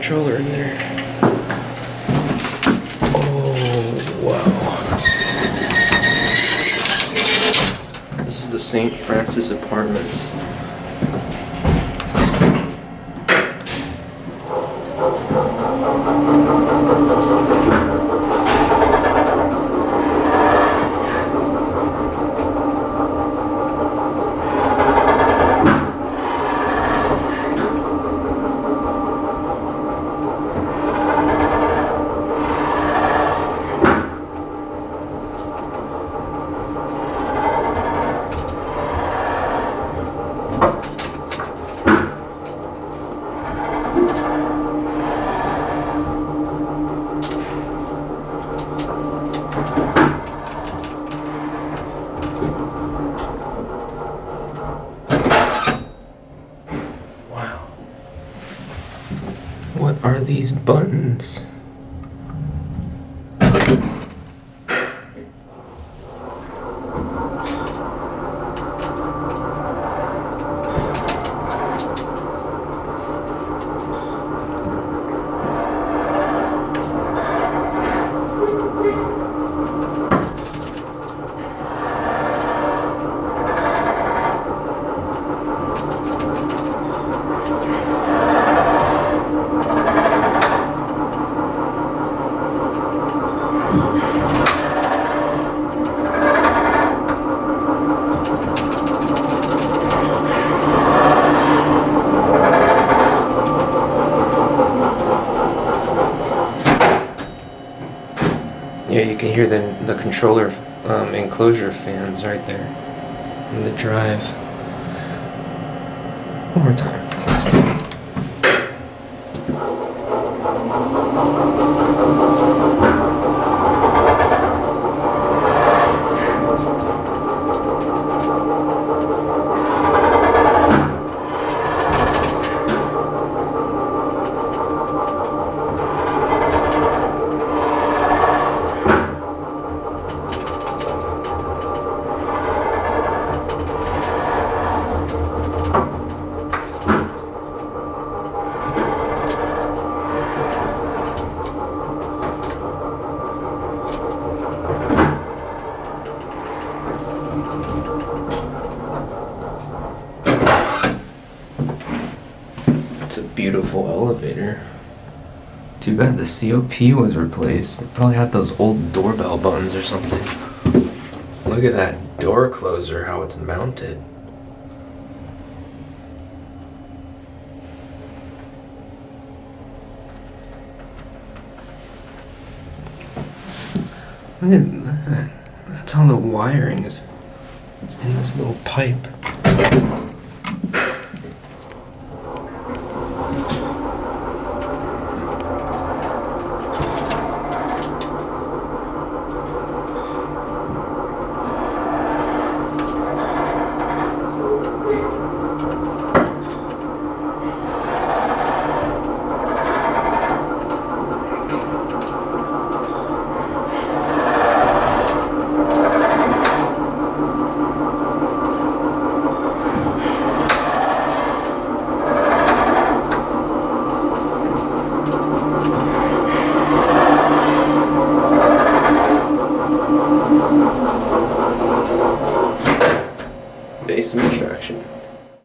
controller in there. Oh, wow. This is the St. Francis Apartments. What are these buttons? Yeah, you can hear the controller enclosure fans right there in the drive. One more time. It's a beautiful elevator. Too bad the COP was replaced. It probably had those old doorbell buttons or something. Look at that door closer, how it's mounted. Look at that. That's how the wiring is. It's in this little pipe. Base of attraction.